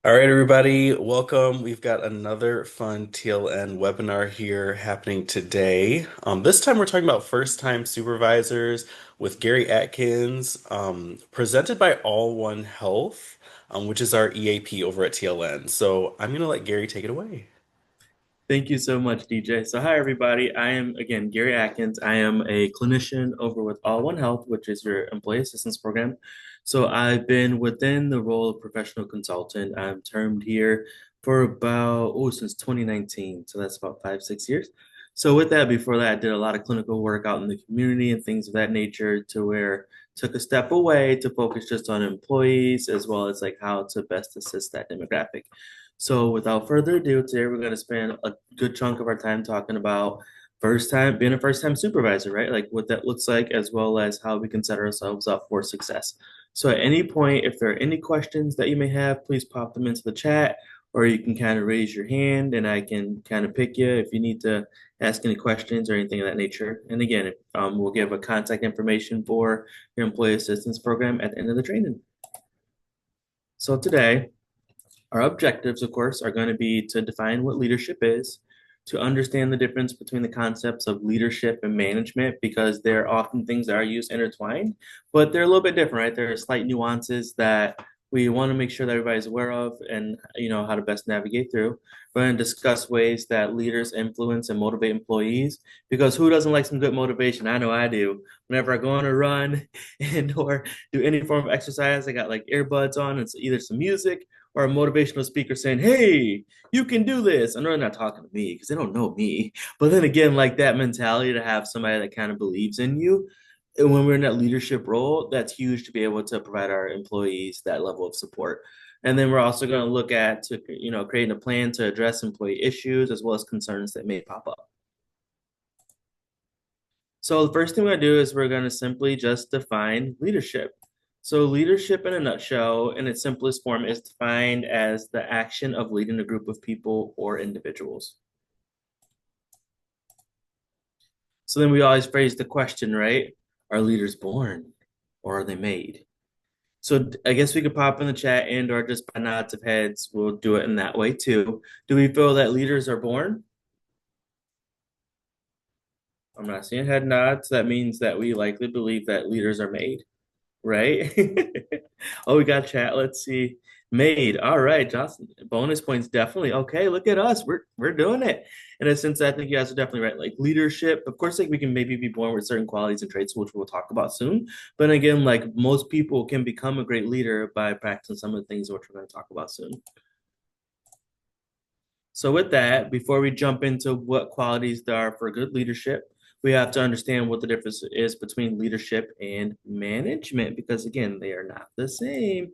All right, everybody, welcome. We've got another fun TLN webinar here happening today. This time we're talking about first-time supervisors with Gary Atkins, presented by AllOne Health, which is our EAP over at TLN. So I'm going to let Gary take it away. Thank you so much, DJ. So, hi, everybody. I am, again, Gary Atkins. I am a clinician over with AllOne Health, which is your employee assistance program. So, I've been within the role of professional consultant. I'm termed here for since 2019. So, that's about 5, 6 years. So, with that, before that, I did a lot of clinical work out in the community and things of that nature to where took a step away to focus just on employees as well as like how to best assist that demographic. So, without further ado, today we're going to spend a good chunk of our time talking about being a first time supervisor, right? Like what that looks like, as well as how we can set ourselves up for success. So, at any point, if there are any questions that you may have, please pop them into the chat, or you can kind of raise your hand and I can kind of pick you if you need to ask any questions or anything of that nature. And again, we'll give a contact information for your employee assistance program at the end of the training. So, today, our objectives, of course, are going to be to define what leadership is, to understand the difference between the concepts of leadership and management, because they're often things that are used intertwined, but they're a little bit different, right? There are slight nuances that we want to make sure that everybody's aware of and how to best navigate through. We're going to discuss ways that leaders influence and motivate employees, because who doesn't like some good motivation? I know I do. Whenever I go on a run and or do any form of exercise, I got like earbuds on and it's either some music or a motivational speaker saying, "Hey, you can do this." I know they're not talking to me because they don't know me. But then again, like that mentality to have somebody that kind of believes in you, and when we're in that leadership role, that's huge to be able to provide our employees that level of support. And then we're also going to look at creating a plan to address employee issues as well as concerns that may pop up. So the first thing we're going to do is we're going to simply just define leadership. So leadership in a nutshell, in its simplest form, is defined as the action of leading a group of people or individuals. So then we always phrase the question, right? Are leaders born or are they made? So I guess we could pop in the chat and or just by nods of heads, we'll do it in that way too. Do we feel that leaders are born? I'm not seeing head nods. That means that we likely believe that leaders are made. Right? Oh, we got chat. Let's see. Made. All right, Johnson. Bonus points definitely. Okay, look at us. We're doing it. In a sense, I think you guys are definitely right. Like leadership, of course, like we can maybe be born with certain qualities and traits, which we'll talk about soon. But again, like most people can become a great leader by practicing some of the things which we're going to talk about soon. So with that, before we jump into what qualities there are for good leadership, we have to understand what the difference is between leadership and management, because again, they are not the same.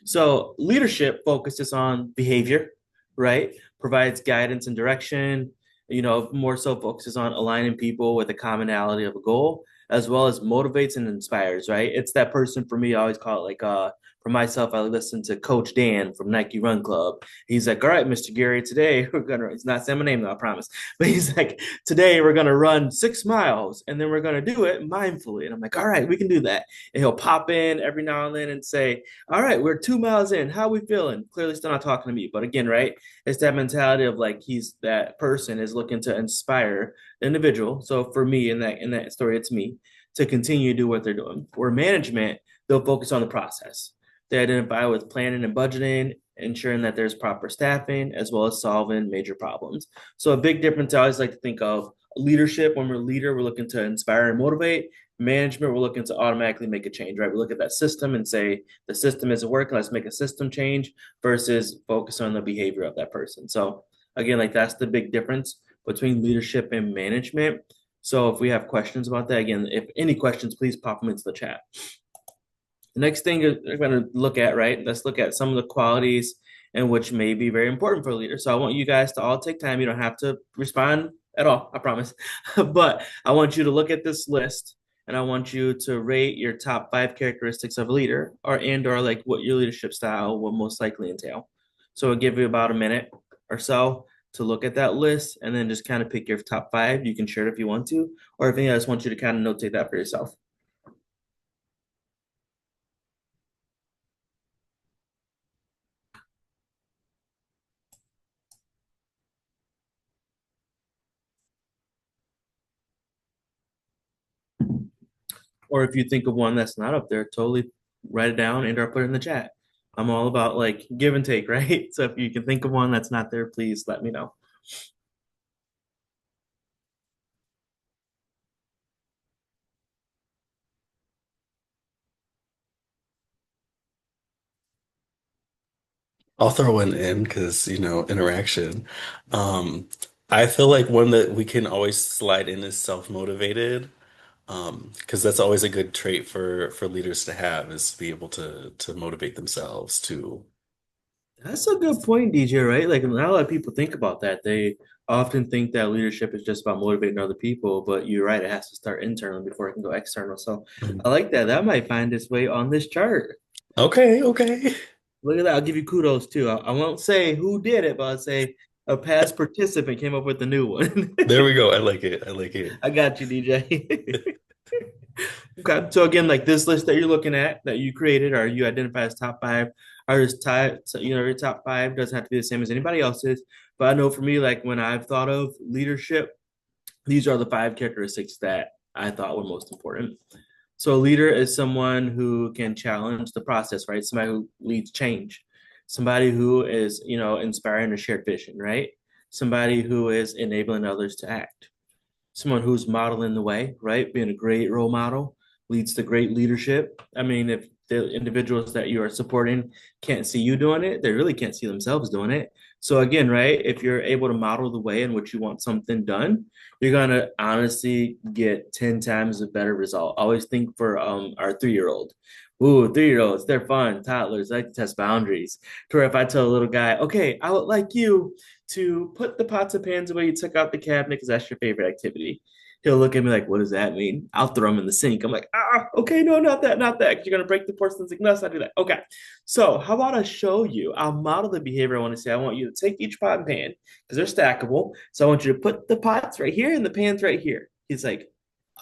So leadership focuses on behavior, right? Provides guidance and direction, more so focuses on aligning people with a commonality of a goal, as well as motivates and inspires, right? It's that person for me, I always call it like for myself, I listen to Coach Dan from Nike Run Club. He's like, all right, Mr. Gary, today we're gonna, it's not saying my name though, I promise. But he's like, today we're gonna run 6 miles and then we're gonna do it mindfully. And I'm like, all right, we can do that. And he'll pop in every now and then and say, all right, we're 2 miles in. How are we feeling? Clearly still not talking to me. But again, right, it's that mentality of like he's that person is looking to inspire the individual. So for me in that story, it's me to continue to do what they're doing. Where management, they'll focus on the process. They identify with planning and budgeting, ensuring that there's proper staffing, as well as solving major problems. So a big difference I always like to think of leadership. When we're a leader, we're looking to inspire and motivate. Management, we're looking to automatically make a change, right? We look at that system and say the system isn't working, let's make a system change versus focus on the behavior of that person. So again, like that's the big difference between leadership and management. So if we have questions about that, again, if any questions, please pop them into the chat. The next thing we're going to look at, right? Let's look at some of the qualities and which may be very important for a leader. So I want you guys to all take time. You don't have to respond at all, I promise. But I want you to look at this list and I want you to rate your top 5 characteristics of a leader or like what your leadership style will most likely entail. So I'll give you about a minute or so to look at that list and then just kind of pick your top 5. You can share it if you want to, or if you I just want you to kind of notate that for yourself. Or if you think of one that's not up there, totally write it down and or put it in the chat. I'm all about like give and take, right? So if you can think of one that's not there, please let me know. I'll throw one in because, interaction. Um, I feel like one that we can always slide in is self-motivated. Because that's always a good trait for leaders to have is to be able to motivate themselves to. That's a good point, DJ, right? Like not a lot of people think about that. They often think that leadership is just about motivating other people, but you're right, it has to start internal before it can go external. So I like that. That might find its way on this chart. Okay, okay. Look at that. I'll give you kudos too. I won't say who did it, but I'll say a past participant came up with the new one. There we go. I like it. I like it. I got you, DJ. Okay. So again, like this list that you're looking at that you created or you identify as top five, are just type, your top five doesn't have to be the same as anybody else's. But I know for me, like when I've thought of leadership, these are the five characteristics that I thought were most important. So a leader is someone who can challenge the process, right? Somebody who leads change, somebody who is, inspiring a shared vision, right? Somebody who is enabling others to act, someone who's modeling the way, right? Being a great role model leads to great leadership. I mean, if the individuals that you are supporting can't see you doing it, they really can't see themselves doing it. So again, right, if you're able to model the way in which you want something done, you're gonna honestly get 10 times a better result. I always think for our 3-year-old. Ooh, 3-year-olds, they're fun. Toddlers like to test boundaries. To where if I tell a little guy, okay, I would like you to put the pots and pans away you took out the cabinet because that's your favorite activity. He'll look at me like, what does that mean? I'll throw him in the sink. I'm like, okay, no, not that, not that. Because you're going to break the porcelain sink. No, I do that. Okay. So, how about I show you? I'll model the behavior I want to see. I want you to take each pot and pan because they're stackable. So, I want you to put the pots right here and the pans right here. He's like,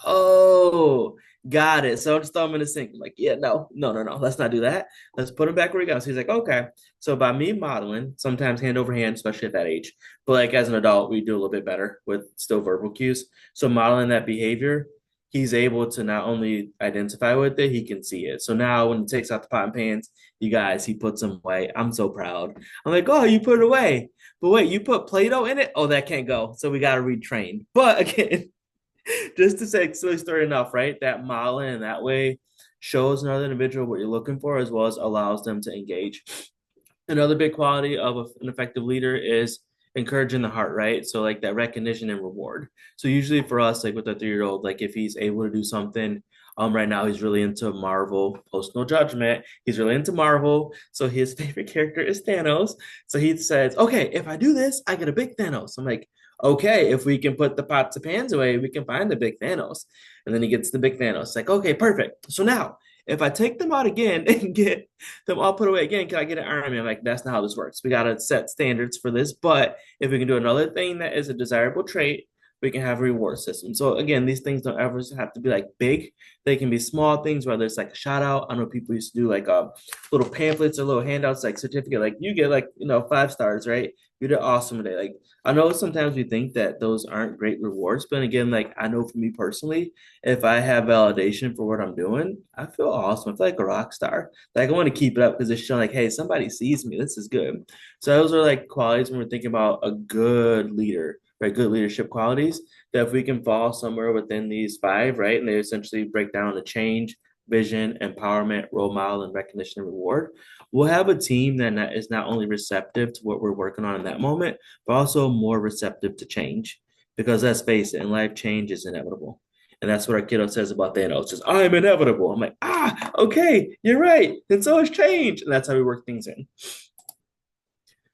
oh, got it. So, I'll just throw them in the sink. I'm like, yeah, no, no, no, no. Let's not do that. Let's put them back where he goes. So he's like, okay. So, by me modeling, sometimes hand over hand, especially at that age, but like as an adult, we do a little bit better with still verbal cues. So modeling that behavior, he's able to not only identify with it, he can see it. So now when he takes out the pot and pans, you guys, he puts them away. I'm so proud. I'm like, oh, you put it away. But wait, you put Play-Doh in it? Oh, that can't go. So we got to retrain. But again, just to say silly story enough, right? That modeling in that way shows another individual what you're looking for as well as allows them to engage. Another big quality of an effective leader is encouraging the heart, right? So like that recognition and reward. So usually for us, like with a 3-year-old, like if he's able to do something, right now he's really into Marvel, post no judgment. He's really into Marvel. So his favorite character is Thanos. So he says, okay, if I do this, I get a big Thanos. I'm like, okay, if we can put the pots of pans away, we can find the big Thanos. And then he gets the big Thanos. Like, okay, perfect. So now if I take them out again and get them all put away again, can I get an Iron Man? Like, that's not how this works. We got to set standards for this. But if we can do another thing that is a desirable trait, we can have a reward system. So again, these things don't ever have to be like big. They can be small things, whether it's like a shout out. I know people used to do like little pamphlets or little handouts, like certificate, like you get like, 5 stars, right? You did awesome today. Like I know sometimes we think that those aren't great rewards, but again, like I know for me personally, if I have validation for what I'm doing, I feel awesome. I feel like a rock star. Like I want to keep it up because it's showing like, hey, somebody sees me. This is good. So those are like qualities when we're thinking about a good leader, right? Good leadership qualities that if we can fall somewhere within these five, right? And they essentially break down the change, vision, empowerment, role model, and recognition and reward. We'll have a team that is not only receptive to what we're working on in that moment, but also more receptive to change. Because let's face it, in life, change is inevitable. And that's what our kiddo says about Thanos. Says, I'm inevitable. I'm like, okay, you're right. And so is change. And that's how we work things in.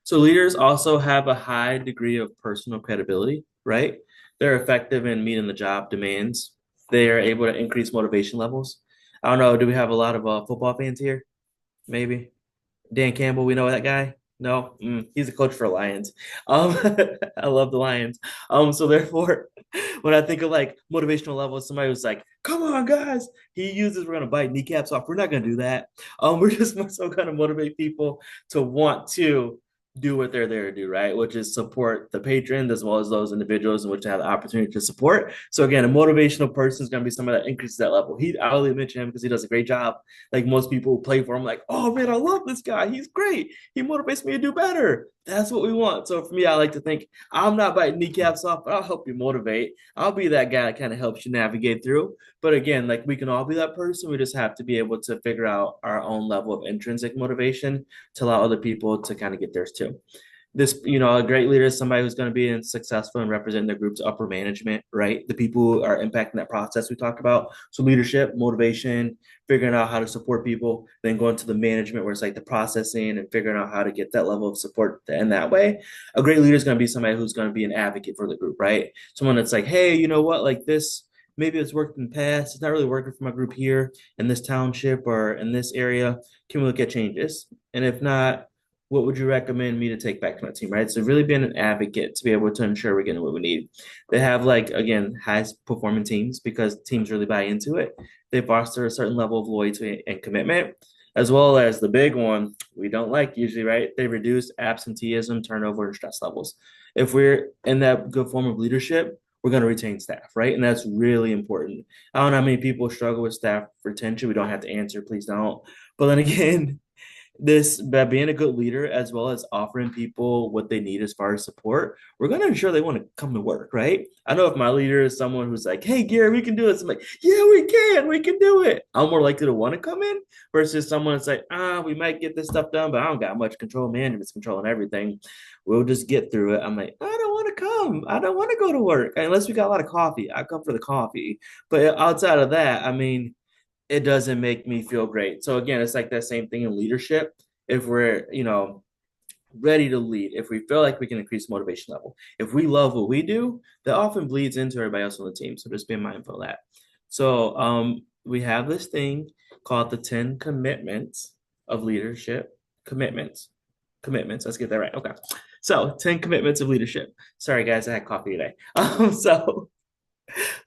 So leaders also have a high degree of personal credibility, right? They're effective in meeting the job demands. They are able to increase motivation levels. I don't know. Do we have a lot of football fans here? Maybe. Dan Campbell, we know that guy. No, he's a coach for Lions. Um, I love the Lions. So therefore, when I think of like motivational levels, somebody was like, "Come on, guys!" He uses, "We're gonna bite kneecaps off." We're not gonna do that. We're just more so gonna motivate people to want to do what they're there to do, right? Which is support the patrons as well as those individuals in which they have the opportunity to support. So again, a motivational person is going to be someone that increases that level. I only mention him because he does a great job. Like most people who play for him, like, oh man, I love this guy. He's great. He motivates me to do better. That's what we want. So for me, I like to think I'm not biting kneecaps off, but I'll help you motivate. I'll be that guy that kind of helps you navigate through. But again, like we can all be that person. We just have to be able to figure out our own level of intrinsic motivation to allow other people to kind of get theirs too. This, a great leader is somebody who's going to be successful and represent their group's upper management, right? The people who are impacting that process we talked about. So leadership, motivation, figuring out how to support people, then going to the management where it's like the processing and figuring out how to get that level of support in that way. A great leader is going to be somebody who's going to be an advocate for the group, right? Someone that's like, hey, you know what, like this, maybe it's worked in the past. It's not really working for my group here in this township or in this area. Can we look at changes? And if not, what would you recommend me to take back to my team, right? So really being an advocate to be able to ensure we're getting what we need. They have like, again, high performing teams because teams really buy into it. They foster a certain level of loyalty and commitment, as well as the big one we don't like usually, right? They reduce absenteeism, turnover, and stress levels. If we're in that good form of leadership, we're going to retain staff, right? And that's really important. I don't know how many people struggle with staff retention. We don't have to answer, please don't. But then again, this by being a good leader as well as offering people what they need as far as support, we're going to ensure they want to come to work, right? I know if my leader is someone who's like, hey Gary, we can do this, I'm like, yeah, we can do it. I'm more likely to want to come in versus someone that's like, we might get this stuff done, but I don't got much control. Management's controlling everything. We'll just get through it. I'm like, I don't want to come. I don't want to go to work unless we got a lot of coffee. I come for the coffee. But outside of that, I mean, it doesn't make me feel great. So again, it's like that same thing in leadership. If we're, ready to lead, if we feel like we can increase motivation level, if we love what we do, that often bleeds into everybody else on the team. So just be mindful of that. So we have this thing called the 10 commitments of leadership. Commitments. Commitments. Let's get that right. Okay. So 10 commitments of leadership. Sorry guys, I had coffee today. So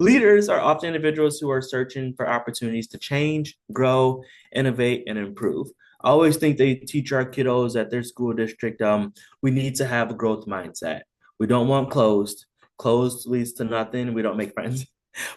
leaders are often individuals who are searching for opportunities to change, grow, innovate, and improve. I always think they teach our kiddos at their school district, we need to have a growth mindset. We don't want closed. Closed leads to nothing. We don't make friends.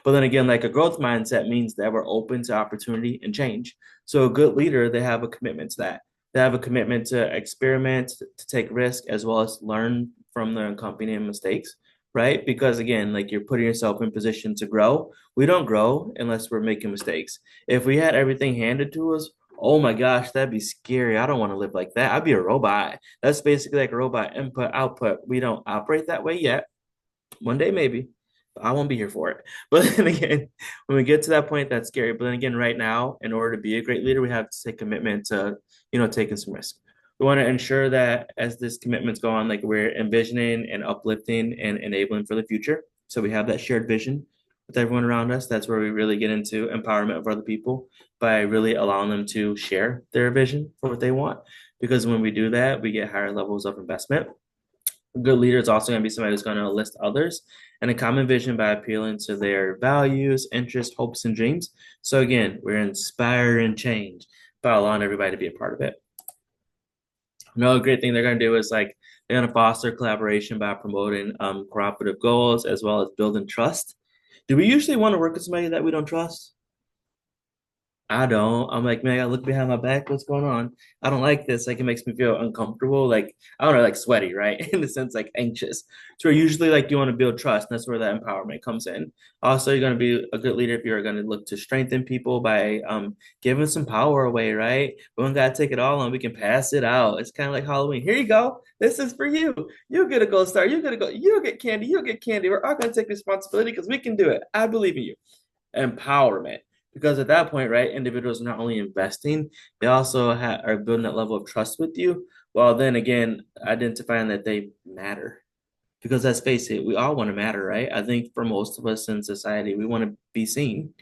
But then again, like a growth mindset means that we're open to opportunity and change. So a good leader, they have a commitment to that. They have a commitment to experiment, to take risk, as well as learn from their accompanying mistakes, right? Because again, like you're putting yourself in position to grow. We don't grow unless we're making mistakes. If we had everything handed to us, oh my gosh, that'd be scary. I don't want to live like that. I'd be a robot. That's basically like a robot input output. We don't operate that way yet. One day maybe, but I won't be here for it. But then again, when we get to that point, that's scary. But then again, right now, in order to be a great leader, we have to take commitment to, taking some risk. We want to ensure that as this commitments go on, like we're envisioning and uplifting and enabling for the future. So we have that shared vision with everyone around us. That's where we really get into empowerment of other people by really allowing them to share their vision for what they want. Because when we do that, we get higher levels of investment. A good leader is also going to be somebody who's going to enlist others in a common vision by appealing to their values, interests, hopes, and dreams. So again, we're inspiring change by allowing everybody to be a part of it. Another great thing they're going to do is like they're going to foster collaboration by promoting cooperative goals as well as building trust. Do we usually want to work with somebody that we don't trust? I don't. I'm like, man, I look behind my back. What's going on? I don't like this. Like, it makes me feel uncomfortable. Like, I don't know, like sweaty, right? In the sense, like anxious. So usually, like, you want to build trust. And that's where that empowerment comes in. Also, you're going to be a good leader if you're going to look to strengthen people by giving some power away, right? We don't got to take it all on. We can pass it out. It's kind of like Halloween. Here you go. This is for you. You get a gold star. You get a gold. You get candy. You get candy. We're all going to take responsibility because we can do it. I believe in you. Empowerment, because at that point, right, individuals are not only investing, they also are building that level of trust with you, while then again identifying that they matter. Because let's face it, we all want to matter, right? I think for most of us in society, we want to be seen,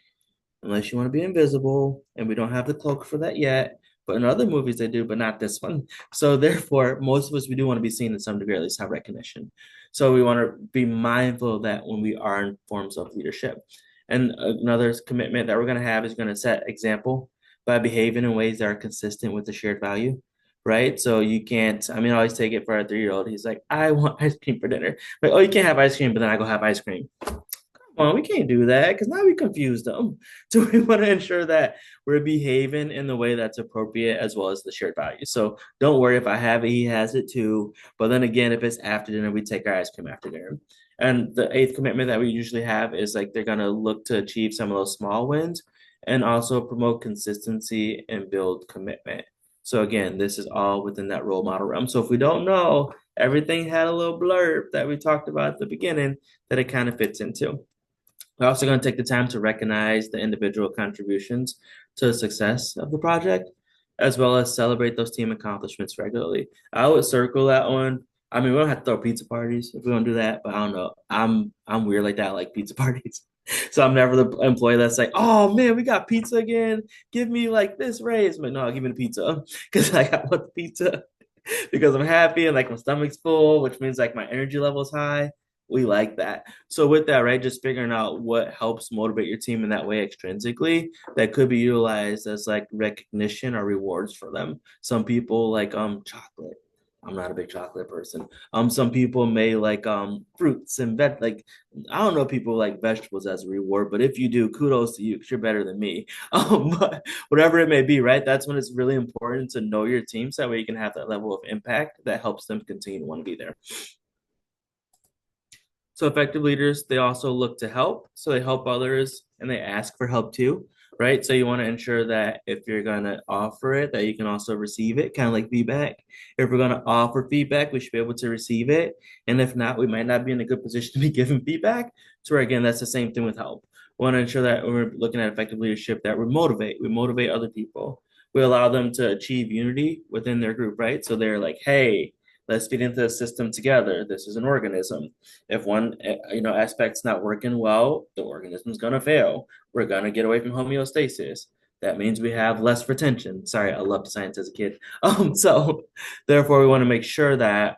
unless you want to be invisible, and we don't have the cloak for that yet. But in other movies, they do, but not this one. So therefore, most of us, we do want to be seen in some degree, at least have recognition. So we want to be mindful of that when we are in forms of leadership. And another commitment that we're going to have is going to set example by behaving in ways that are consistent with the shared value. right? So you can't, I mean, I always take it for a 3-year-old. He's like, I want ice cream for dinner. Like, oh, you can't have ice cream, but then I go have ice cream. Well, we can't do that because now we confuse them. So we want to ensure that we're behaving in the way that's appropriate as well as the shared value. So don't worry if I have it, he has it too. But then again, if it's after dinner, we take our ice cream after dinner. And the eighth commitment that we usually have is like they're gonna look to achieve some of those small wins and also promote consistency and build commitment. So again, this is all within that role model realm. So if we don't know, everything had a little blurb that we talked about at the beginning that it kind of fits into. We're also going to take the time to recognize the individual contributions to the success of the project, as well as celebrate those team accomplishments regularly. I would circle that one. I mean, we don't have to throw pizza parties if we don't do that, but I don't know. I'm weird like that. I like pizza parties. So I'm never the employee that's like, oh man, we got pizza again. Give me like this raise. But no, give me the pizza. Because like I want the pizza because I'm happy and like my stomach's full, which means like my energy level is high. We like that. So with that, right, just figuring out what helps motivate your team in that way extrinsically that could be utilized as like recognition or rewards for them. Some people like chocolate. I'm not a big chocolate person. Some people may like fruits and like I don't know if people like vegetables as a reward, but if you do, kudos to you because you're better than me. But whatever it may be, right? That's when it's really important to know your team so that way you can have that level of impact that helps them continue to want to be there. So effective leaders, they also look to help. So they help others and they ask for help too, right? So you want to ensure that if you're going to offer it, that you can also receive it, kind of like feedback. If we're going to offer feedback, we should be able to receive it. And if not, we might not be in a good position to be given feedback. So again, that's the same thing with help. We want to ensure that when we're looking at effective leadership, that we motivate other people. We allow them to achieve unity within their group, right? So they're like, hey, let's feed into the system together. This is an organism. If one aspect's not working well, the organism's gonna fail. We're gonna get away from homeostasis. That means we have less retention. Sorry, I loved science as a kid. So therefore we want to make sure that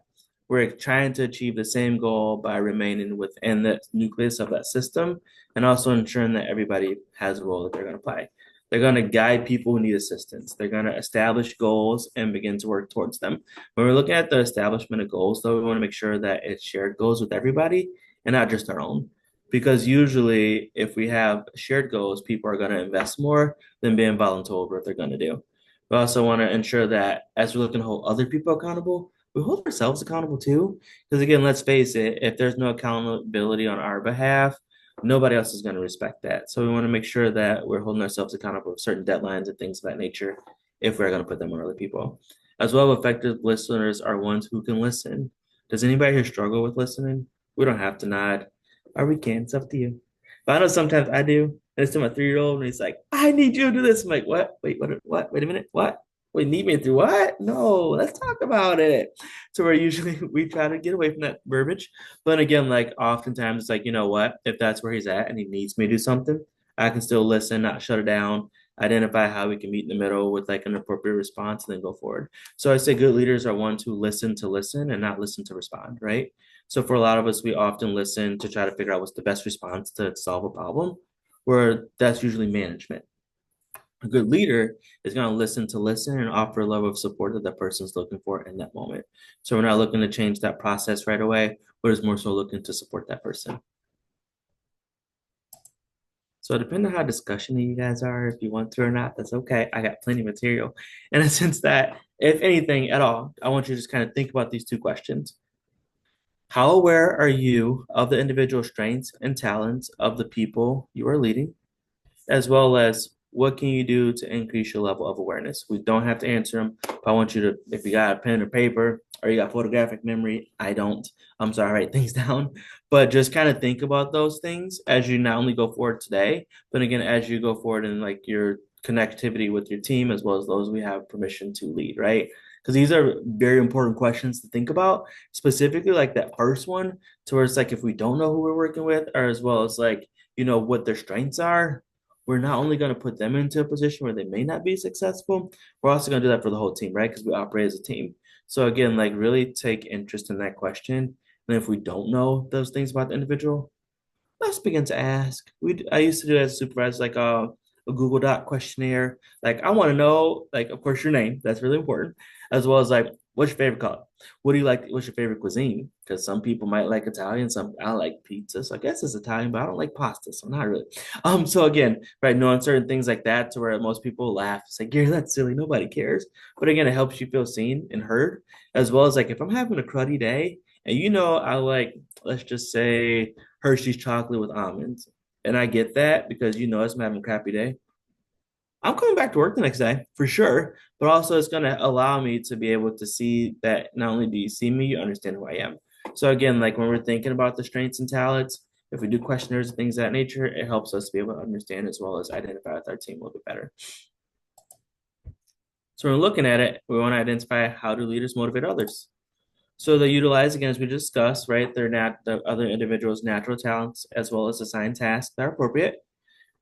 we're trying to achieve the same goal by remaining within the nucleus of that system and also ensuring that everybody has a role that they're going to play. They're going to guide people who need assistance. They're going to establish goals and begin to work towards them. When we're looking at the establishment of goals, though, we want to make sure that it's shared goals with everybody and not just our own. Because usually, if we have shared goals, people are going to invest more than being voluntold what they're going to do. We also want to ensure that as we're looking to hold other people accountable, we hold ourselves accountable too. Because again, let's face it, if there's no accountability on our behalf, nobody else is going to respect that. So we want to make sure that we're holding ourselves accountable for certain deadlines and things of that nature if we're going to put them on other people. As well, effective listeners are ones who can listen. Does anybody here struggle with listening? We don't have to nod, or we can. It's up to you. But I know sometimes I do. And it's to my 3-year-old, and he's like, I need you to do this. I'm like, what? Wait, what? Wait a minute. What? Wait, need me to do what? No, let's talk about it. So we're usually we try to get away from that verbiage. But again, like oftentimes it's like, you know what? If that's where he's at and he needs me to do something, I can still listen, not shut it down, identify how we can meet in the middle with like an appropriate response and then go forward. So I say good leaders are ones who listen to listen and not listen to respond, right? So for a lot of us, we often listen to try to figure out what's the best response to solve a problem, where that's usually management. A good leader is going to listen and offer a level of support that that person's looking for in that moment. So we're not looking to change that process right away, but it's more so looking to support that person. So depending on how discussion you guys are, if you want to or not, that's okay. I got plenty of material. In a sense that, if anything at all, I want you to just kind of think about these two questions. How aware are you of the individual strengths and talents of the people you are leading? As well as what can you do to increase your level of awareness? We don't have to answer them, but I want you to, if you got a pen or paper or you got photographic memory, I don't. I'm sorry, I write things down, but just kind of think about those things as you not only go forward today, but again, as you go forward in like your connectivity with your team, as well as those we have permission to lead, right? Because these are very important questions to think about, specifically like that first one, to where it's like if we don't know who we're working with, or as well as like, what their strengths are, we're not only going to put them into a position where they may not be successful, we're also going to do that for the whole team, right? Because we operate as a team. So again, like really take interest in that question. And if we don't know those things about the individual, let's begin to ask. I used to do it as a supervisor, like a Google Doc questionnaire. Like I want to know, like, of course, your name. That's really important, as well as like, what's your favorite color? What do you like? What's your favorite cuisine? Because some people might like Italian, some I like pizza. So I guess it's Italian, but I don't like pasta, so not really. So again, right, knowing certain things like that to where most people laugh, say, Gary, that's silly, nobody cares. But again, it helps you feel seen and heard, as well as like if I'm having a cruddy day and I like, let's just say Hershey's chocolate with almonds. And I get that because I'm having a crappy day. I'm coming back to work the next day for sure, but also it's going to allow me to be able to see that not only do you see me, you understand who I am. So again, like when we're thinking about the strengths and talents, if we do questionnaires and things of that nature, it helps us be able to understand as well as identify with our team a little bit better. So when we're looking at it, we want to identify how do leaders motivate others. So they utilize, again, as we discussed, right, the other individuals' natural talents as well as assigned tasks that are appropriate.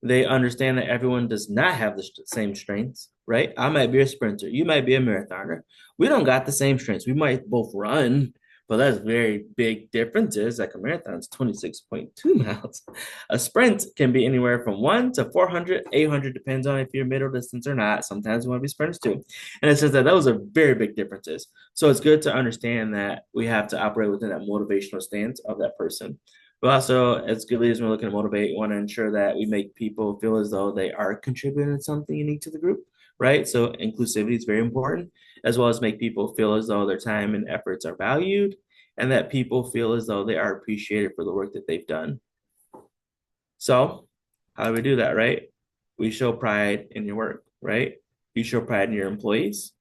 They understand that everyone does not have the same strengths, right? I might be a sprinter. You might be a marathoner. We don't got the same strengths. We might both run, but that's very big differences. Like a marathon is 26.2 miles. A sprint can be anywhere from 1 to 400, 800, depends on if you're middle distance or not. Sometimes we want to be sprinters too. And it says that those are very big differences. So it's good to understand that we have to operate within that motivational stance of that person. But also, as good leaders, we're looking to motivate, we want to ensure that we make people feel as though they are contributing something unique to the group, right? So inclusivity is very important, as well as make people feel as though their time and efforts are valued, and that people feel as though they are appreciated for the work that they've done. So, how do we do that, right? We show pride in your work, right? You show pride in your employees.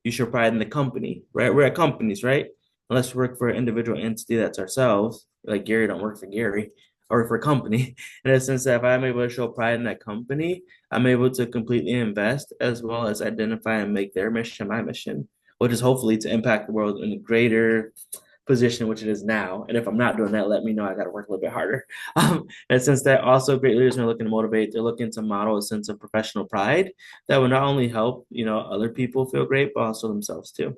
You show pride in the company, right? We're at companies, right? Unless we work for an individual entity that's ourselves, like Gary don't work for Gary or for a company. In a sense that if I'm able to show pride in that company, I'm able to completely invest as well as identify and make their mission my mission, which is hopefully to impact the world in a greater position, which it is now. And if I'm not doing that, let me know. I got to work a little bit harder. In a sense that also great leaders are looking to motivate, they're looking to model a sense of professional pride that will not only help, other people feel great, but also themselves too.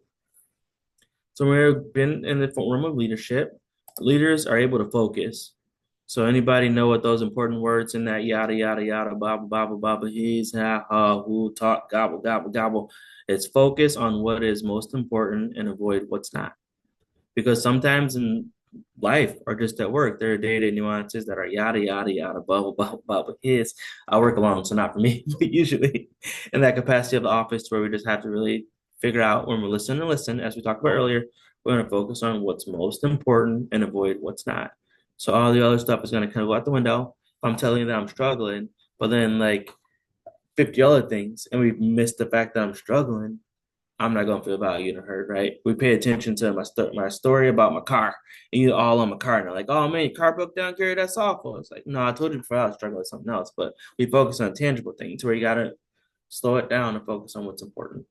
So when we've been in the room of leadership, leaders are able to focus. So anybody know what those important words in that yada yada yada baba baba baba he's ha ha who talk gobble gobble gobble. It's focus on what is most important and avoid what's not. Because sometimes in life or just at work, there are day-to-day nuances that are yada yada yada bubble bubble bubble his. I work alone, so not for me, but usually in that capacity of the office where we just have to really figure out when we're listening to listen, as we talked about earlier, we're going to focus on what's most important and avoid what's not. So all the other stuff is going to kind of go out the window. If I'm telling you that I'm struggling, but then like 50 other things, and we've missed the fact that I'm struggling, I'm not gonna feel valued or heard, right? We pay attention to my story about my car, and you all on my car, and they're like, "Oh man, your car broke down, Gary. That's awful." It's like, no, I told you before I was struggling with something else, but we focus on tangible things where you gotta slow it down and focus on what's important.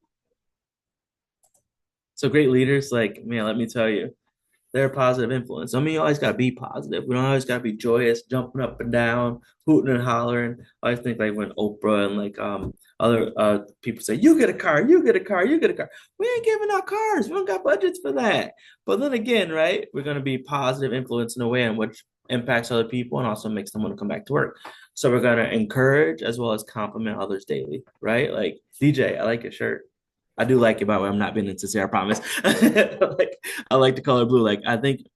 So great leaders, like man, let me tell you, they're a positive influence. I mean, you always got to be positive. We don't always got to be joyous, jumping up and down, hooting and hollering. I always think like when Oprah and like other people say, "You get a car, you get a car, you get a car." We ain't giving out cars. We don't got budgets for that. But then again, right? We're gonna be positive influence in a way in which impacts other people and also makes them want to come back to work. So we're gonna encourage as well as compliment others daily, right? Like DJ, I like your shirt. I do like it, by the way. I'm not being insincere, I promise. Like I like the color blue. Like I think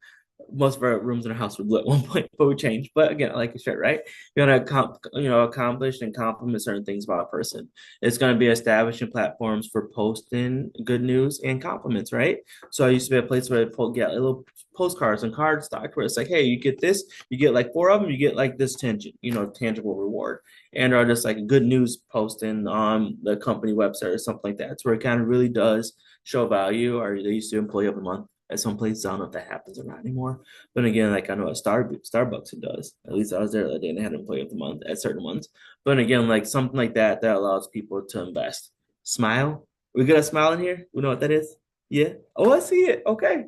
most of our rooms in our house were blue at one point, but we changed. But again, I like your shirt, right? You're gonna accomplish and compliment certain things about a person. It's gonna be establishing platforms for posting good news and compliments, right? So I used to be a place where I get little postcards and card stock where it's like, hey, you get this, you get like four of them, you get like this tangible reward. And are just like good news posting on the company website or something like that. It's where it kind of really does show value. Or they used to employee of the month at some places. I don't know if that happens or not anymore. But again, like I know at Starbucks it does. At least I was there that day and they had employee of the month at certain ones. But again, like something like that that allows people to invest. Smile. We got a smile in here? We know what that is? Yeah. Oh, I see it. Okay.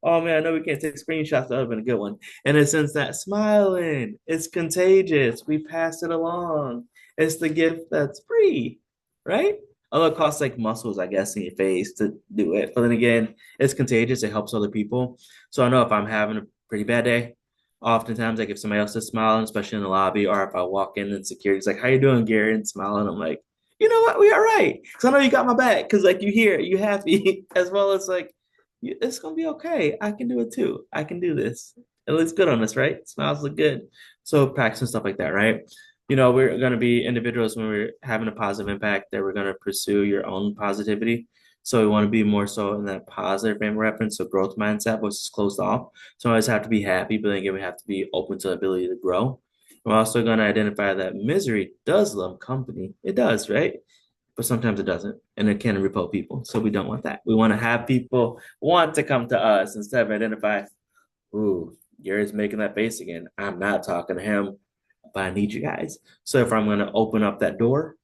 Oh man, I know we can't take screenshots. That would have been a good one. In a sense that smiling, it's contagious. We pass it along. It's the gift that's free, right? Although it costs like muscles, I guess, in your face to do it. But then again, it's contagious. It helps other people. So I know if I'm having a pretty bad day, Oftentimes, like if somebody else is smiling, especially in the lobby, or if I walk in and security's like, "How you doing, Gary?" and smiling, I'm like, "You know what? We all right." Because I know you got my back. Because like you here, you happy, as well as like, it's gonna be okay. I can do it too. I can do this. It looks good on us, right? Smiles look good. So practicing stuff like that, right? We're gonna be individuals when we're having a positive impact that we're gonna pursue your own positivity. So we want to be more so in that positive frame of reference, so growth mindset versus closed off. So I always have to be happy, but then again, we have to be open to the ability to grow. We're also going to identify that misery does love company. It does, right? But sometimes it doesn't, and it can repel people. So we don't want that. We want to have people want to come to us instead of identify, ooh, Gary's making that face again. I'm not talking to him, but I need you guys. So if I'm going to open up that door,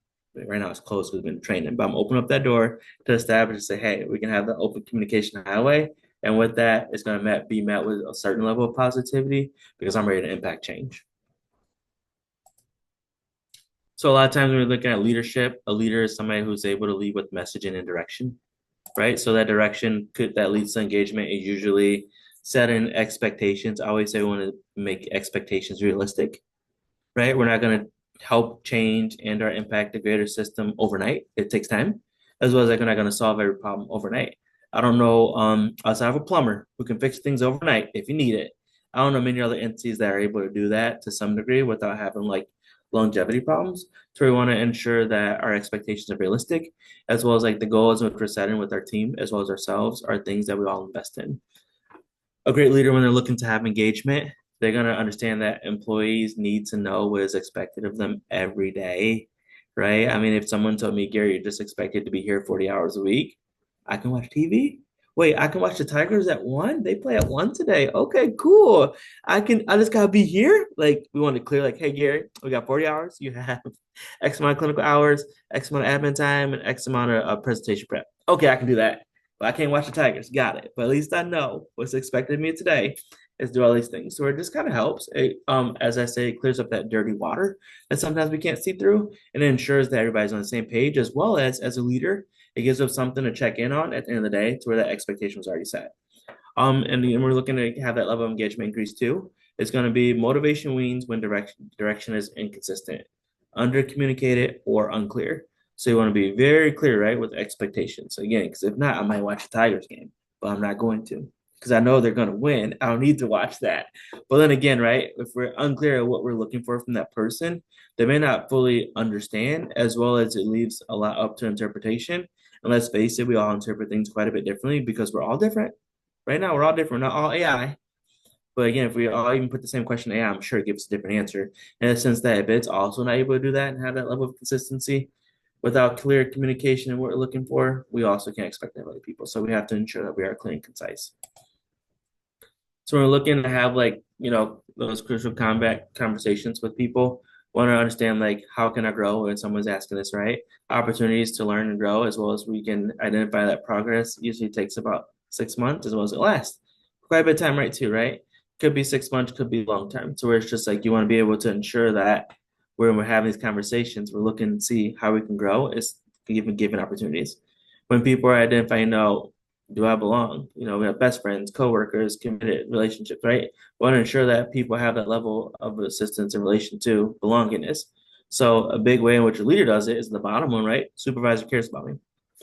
right now it's closed because we've been training, but I'm opening up that door to establish and say, hey, we can have the open communication highway. And with that, it's going to be met with a certain level of positivity because I'm ready to impact change. So a lot of times when we're looking at leadership, a leader is somebody who's able to lead with messaging and direction, right? So that direction that leads to engagement is usually setting expectations. I always say we want to make expectations realistic, right? We're not going to help change and or impact the greater system overnight. It takes time, as well as like we're not going to solve every problem overnight. I don't know, outside of a plumber who can fix things overnight if you need it. I don't know many other entities that are able to do that to some degree without having like longevity problems. So we want to ensure that our expectations are realistic, as well as like the goals which we're setting with our team, as well as ourselves, are things that we all invest in. A great leader, when they're looking to have engagement, they're going to understand that employees need to know what is expected of them every day, right? I mean, if someone told me, Gary, you're just expected to be here 40 hours a week, I can watch TV. Wait, I can watch the Tigers at 1? They play at 1 today. Okay, cool. I just gotta be here. Like, we want to clear, like, hey, Gary, we got 40 hours. You have X amount of clinical hours, X amount of admin time, and X amount of presentation prep. Okay, I can do that. But I can't watch the Tigers. Got it. But at least I know what's expected of me today is do all these things. So it just kind of helps. As I say, it clears up that dirty water that sometimes we can't see through, and it ensures that everybody's on the same page. As well as a leader, it gives us something to check in on at the end of the day, to where that expectation was already set. And we're looking to have that level of engagement increase too. It's going to be motivation wanes when direction is inconsistent, under communicated, or unclear. So you want to be very clear, right, with expectations. Again, because if not, I might watch the Tigers game, but I'm not going to because I know they're going to win. I don't need to watch that. But then again, right, if we're unclear of what we're looking for from that person, they may not fully understand, as well as it leaves a lot up to interpretation. And let's face it, we all interpret things quite a bit differently because we're all different. Right now, we're all different, not all AI. But again, if we all even put the same question to AI, I'm sure it gives a different answer. In the sense that if it's also not able to do that and have that level of consistency without clear communication and what we're looking for, we also can't expect that of other people. So we have to ensure that we are clear and concise. So we're looking to have like, those crucial combat conversations with people. Want to understand like how can I grow when someone's asking this, right? Opportunities to learn and grow, as well as we can identify that progress usually takes about 6 months, as well as it lasts. Quite a bit of time, right? Too, right? Could be 6 months, could be long term. So where it's just like you want to be able to ensure that when we're having these conversations, we're looking to see how we can grow. Is even given opportunities. When people are identifying, do I belong? We have best friends, coworkers, committed relationships, right? We want to ensure that people have that level of assistance in relation to belongingness. So a big way in which a leader does it is the bottom one, right? Supervisor cares about me.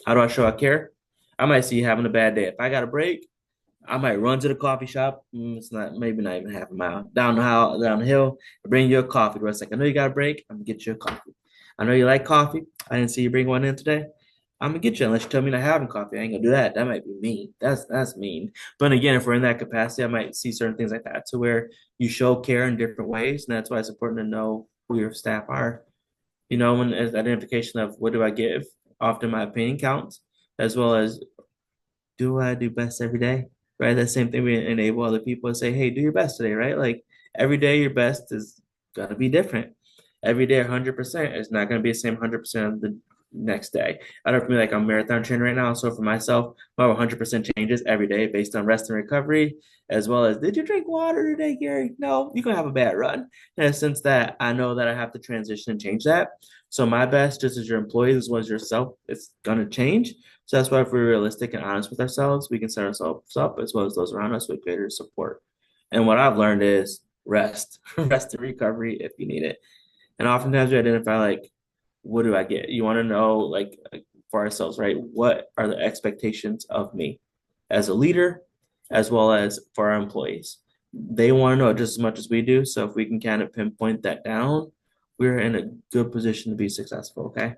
How do I show I care? I might see you having a bad day. If I got a break, I might run to the coffee shop. It's not maybe not even half a mile down the hill. Bring you a coffee. Where it's like I know you got a break. I'm gonna get you a coffee. I know you like coffee. I didn't see you bring one in today. I'm gonna get you unless you tell me not having coffee. I ain't gonna do that. That might be mean. That's mean. But again, if we're in that capacity, I might see certain things like that to where you show care in different ways, and that's why it's important to know who your staff are. When as identification of what do I give, often my opinion counts, as well as do what I do best every day, right? That same thing we enable other people to say, hey, do your best today, right? Like every day, your best is gonna be different. Every day, 100% is not gonna be the same 100% of the next day. I don't feel like I'm a marathon trainer right now, so for myself, my 100% changes every day based on rest and recovery, as well as did you drink water today, Gary? No, you're gonna have a bad run. In a sense that I know that I have to transition and change that. So my best, just as your employee, as well as yourself, it's gonna change. So that's why if we're realistic and honest with ourselves, we can set ourselves up as well as those around us with greater support. And what I've learned is rest, rest and recovery if you need it. And oftentimes we identify like, what do I get? You want to know like for ourselves, right? What are the expectations of me as a leader, as well as for our employees? They want to know just as much as we do. So if we can kind of pinpoint that down, we're in a good position to be successful. Okay.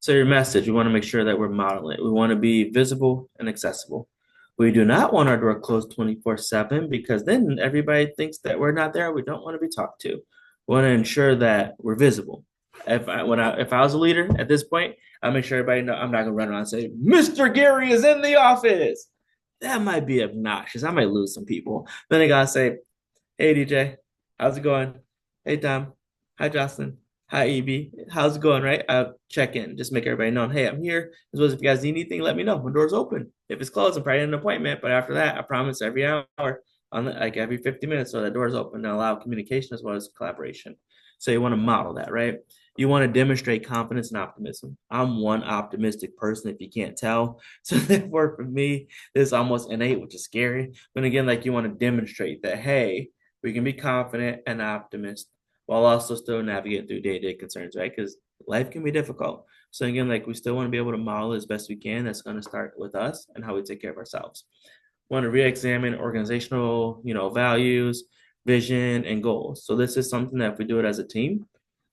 So your message, we want to make sure that we're modeling it. We want to be visible and accessible. We do not want our door closed 24/7 because then everybody thinks that we're not there. We don't want to be talked to. We want to ensure that we're visible. If I was a leader at this point, I'll make sure everybody know I'm not gonna run around and say, Mr. Gary is in the office. That might be obnoxious. I might lose some people. Then I gotta say, hey DJ, how's it going? Hey Tom. Hi Jocelyn. Hi EB. How's it going? Right? I'll check in. Just make everybody know. Hey, I'm here. As well as if you guys need anything, let me know. My door's open. If it's closed, I'm probably in an appointment. But after that, I promise every hour, like every 50 minutes, so the door's open and allow communication as well as collaboration. So you want to model that, right? You want to demonstrate confidence and optimism. I'm one optimistic person, if you can't tell. So therefore, for me, this is almost innate, which is scary. But again, like you want to demonstrate that, hey, we can be confident and optimist while also still navigating through day-to-day concerns, right? Because life can be difficult. So again, like we still want to be able to model as best we can. That's going to start with us and how we take care of ourselves. We want to re-examine organizational, values, vision, and goals. So this is something that if we do it as a team,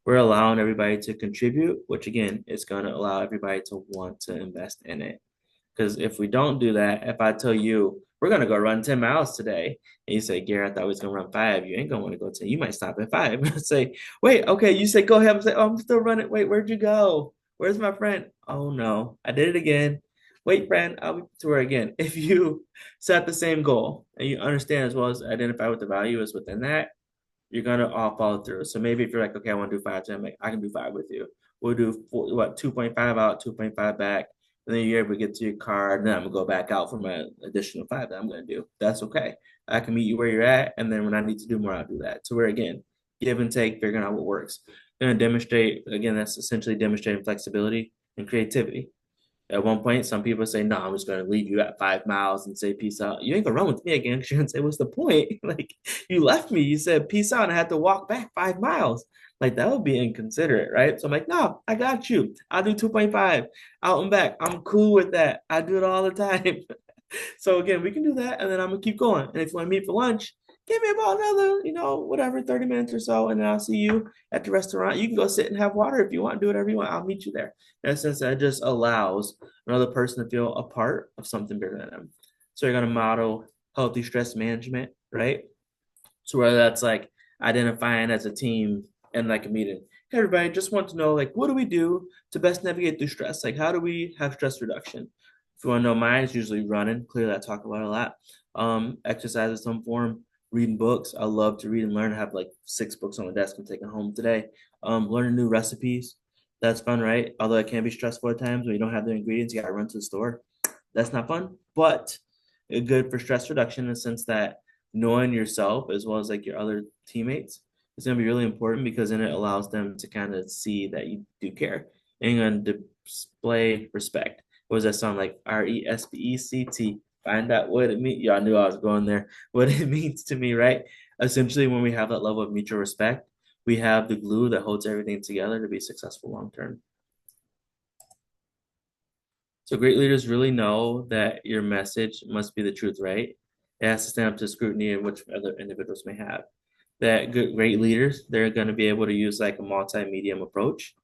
we're allowing everybody to contribute, which again is going to allow everybody to want to invest in it. Because if we don't do that, if I tell you we're gonna go run 10 miles today, and you say, Gary, I thought we was gonna run five, you ain't gonna want to go 10. You might stop at five. Say, wait, okay, you say go ahead. I'm say, oh, I'm still running. Wait, where'd you go? Where's my friend? Oh no, I did it again. Wait, friend, I'll be to her again. If you set the same goal and you understand as well as identify what the value is within that, you're gonna all follow through. So maybe if you're like, okay, I want to do five, then I'm like, I can do five with you. We'll do 2.5 out, 2.5 back. And then you're able to get to your car, and then I'm gonna go back out for my additional five that I'm gonna do. That's okay. I can meet you where you're at, and then when I need to do more, I'll do that. So we're again, give and take, figuring out what works. Gonna demonstrate again, that's essentially demonstrating flexibility and creativity. At one point, some people say, no, I'm just going to leave you at 5 miles and say peace out. You ain't going to run with me again because you're going to say, what's the point? Like, you left me. You said peace out, and I had to walk back 5 miles. Like, that would be inconsiderate, right? So I'm like, no, I got you. I'll do 2.5 out and back. I'm cool with that. I do it all the time. So again, we can do that, and then I'm gonna keep going. And if you want to meet for lunch, give me about another, whatever, 30 minutes or so, and then I'll see you at the restaurant. You can go sit and have water if you want, do whatever you want. I'll meet you there. In a sense, that just allows another person to feel a part of something bigger than them. So you're gonna model healthy stress management, right? So whether that's like identifying as a team and like a meeting. Hey everybody, just want to know like what do we do to best navigate through stress? Like how do we have stress reduction? If you want to know mine, it's usually running. Clearly I talk about it a lot. Exercise of some form, reading books. I love to read and learn. I have like 6 books on the desk I'm taking home today. Learning new recipes. That's fun, right? Although it can be stressful at times when you don't have the ingredients, you gotta run to the store. That's not fun, but good for stress reduction in the sense that knowing yourself as well as like your other teammates is going to be really important because then it allows them to kind of see that you do care and you're going to display respect. What does that sound like? RESPECT. Find out what it means. Y'all knew I was going there. What it means to me, right? Essentially, when we have that level of mutual respect, we have the glue that holds everything together to be successful long term. So great leaders really know that your message must be the truth, right? It has to stand up to scrutiny in which other individuals may have. That great leaders, they're going to be able to use like a multi-medium approach.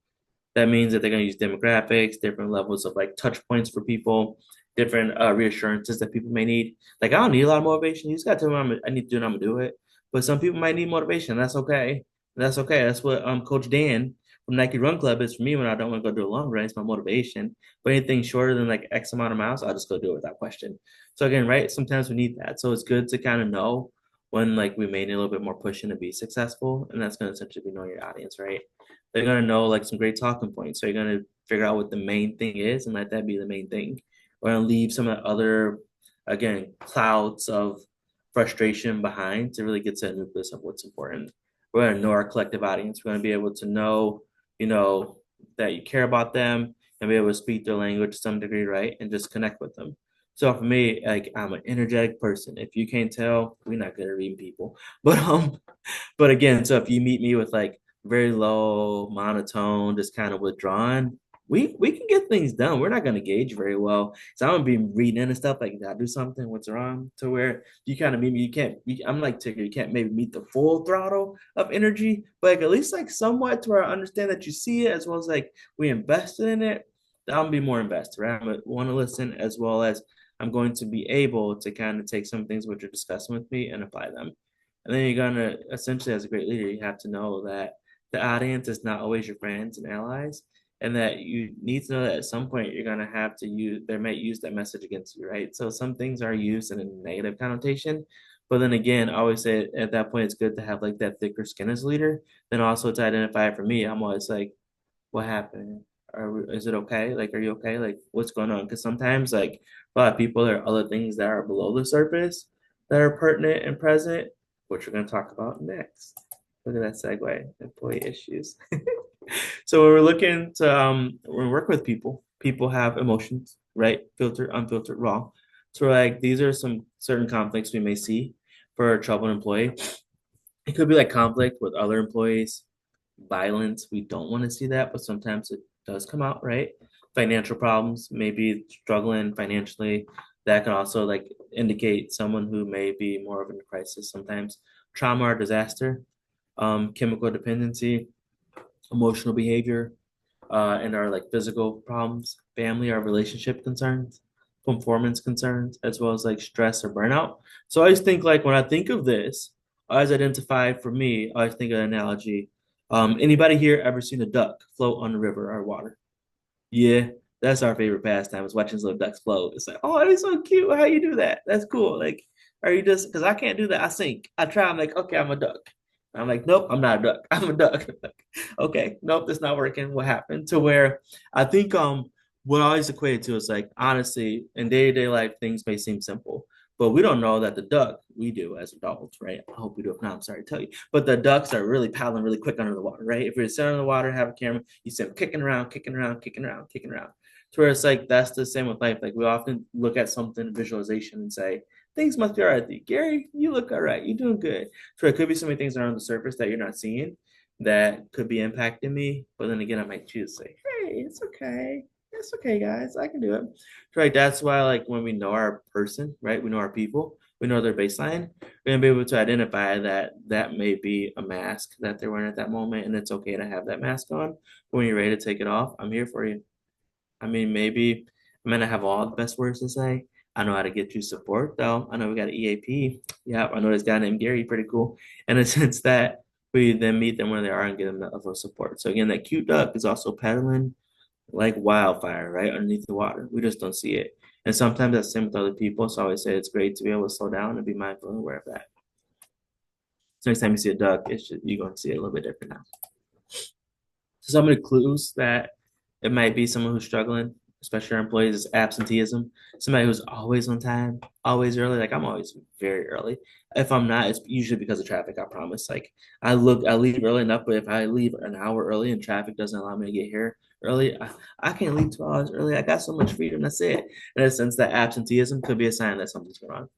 That means that they're going to use demographics, different levels of like touch points for people, different reassurances that people may need. Like I don't need a lot of motivation. You just got to tell me I need to do it, I'm gonna do it. But some people might need motivation. That's okay. That's okay. That's what Coach Dan from Nike Run Club is for me when I don't want to go do a long run. It's my motivation. But anything shorter than like X amount of miles, I'll just go do it without question. So again, right? Sometimes we need that. So it's good to kind of know when like we may need a little bit more pushing to be successful. And that's going to essentially be knowing your audience, right? They're going to know like some great talking points. So you're going to figure out what the main thing is and let that be the main thing. We're going to leave some of the other, again, clouds of frustration behind to really get to the nucleus of what's important. We're going to know our collective audience. We're going to be able to know, that you care about them and be able to speak their language to some degree, right? And just connect with them. So for me, like I'm an energetic person. If you can't tell, we're not good at reading people. But again, so if you meet me with like very low, monotone, just kind of withdrawn, we can get things done. We're not going to gauge very well. So I'm gonna be reading in and stuff like, did I do something? What's wrong? To where you kind of meet me, you can't. I'm like Tigger. You can't maybe meet the full throttle of energy, but like at least like somewhat to where I understand that you see it as well as like we invested in it. I'm gonna be more invested, right? I'm gonna want to listen as well as I'm going to be able to kind of take some things which you're discussing with me and apply them. And then you're gonna essentially, as a great leader, you have to know that the audience is not always your friends and allies, and that you need to know that at some point you're gonna have to use they might use that message against you, right? So some things are used in a negative connotation, but then again, I always say at that point it's good to have like that thicker skin as a leader. Then also to identify for me, I'm always like, what happened? Is it okay? Like, are you okay? Like, what's going on? Because sometimes, like, a lot of people, there are other things that are below the surface that are pertinent and present, which we're going to talk about next. Look at that segue, employee issues. So when we're looking to when we work with people, people have emotions, right? Filtered, unfiltered, raw. So we're like, these are some certain conflicts we may see for a troubled employee. It could be like conflict with other employees, violence. We don't want to see that, but sometimes it does come out, right? Financial problems, maybe struggling financially. That can also like indicate someone who may be more of in a crisis sometimes. Trauma or disaster, chemical dependency, emotional behavior, and our like physical problems, family or relationship concerns, performance concerns, as well as like stress or burnout. So I always think like when I think of this, I always identify for me, I always think of an analogy. Anybody here ever seen a duck float on the river or water? Yeah, that's our favorite pastime is watching little ducks float. It's like, oh, it's so cute. How you do that? That's cool. Like, are you just because I can't do that? I sink. I try. I'm like, okay, I'm a duck. I'm like, nope, I'm not a duck. I'm a duck. Like, okay, nope, that's not working. What happened? To where I think what I always equate it to is like honestly, in day-to-day life, things may seem simple, but we don't know that the duck, we do as adults, right? I hope we do. If not, I'm sorry to tell you. But the ducks are really paddling really quick under the water, right? If you're sitting under the water, have a camera, you see them kicking around, kicking around, kicking around, kicking around. To where it's like that's the same with life. Like we often look at something visualization and say, things must be all right with you. Gary, you look all right. You're doing good. So it could be so many things that are on the surface that you're not seeing that could be impacting me. But then again, I might choose to say, hey, it's okay. It's okay, guys. I can do it. Right. That's why, like, when we know our person, right? We know our people, we know their baseline, we're gonna be able to identify that that may be a mask that they're wearing at that moment, and it's okay to have that mask on. But when you're ready to take it off, I'm here for you. I mean, maybe I may not have all the best words to say. I know how to get you support, though. I know we got an EAP. Yeah, I know this guy named Gary, pretty cool. In a sense that we then meet them where they are and give them that level of support. So again, that cute duck is also pedaling like wildfire, right underneath the water. We just don't see it. And sometimes that's the same with other people. So I always say it's great to be able to slow down and be mindful and aware of that. So next time you see a duck, you're going to see it a little bit different now. So some of the clues that it might be someone who's struggling, especially our employees, is absenteeism. Somebody who's always on time, always early. Like I'm always very early. If I'm not, it's usually because of traffic, I promise. Like I leave early enough, but if I leave an hour early and traffic doesn't allow me to get here early, I can't leave 2 hours early. I got so much freedom. That's it. In a sense, that absenteeism could be a sign that something's going on.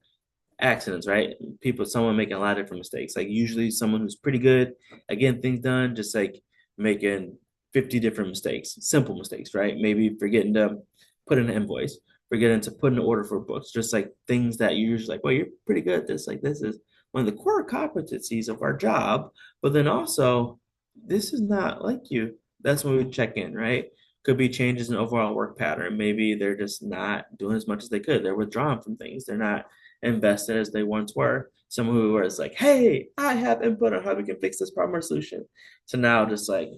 Accidents, right? People, someone making a lot of different mistakes. Like usually someone who's pretty good at getting things done, just like making 50 different mistakes, simple mistakes, right? Maybe forgetting to put in an invoice, forgetting to put in an order for books, just like things that you're usually like, well, you're pretty good at this. Like this is one of the core competencies of our job. But then also, this is not like you. That's when we check in, right? Could be changes in overall work pattern. Maybe they're just not doing as much as they could. They're withdrawing from things. They're not invested as they once were. Someone who was like, hey, I have input on how we can fix this problem or solution. So now just like,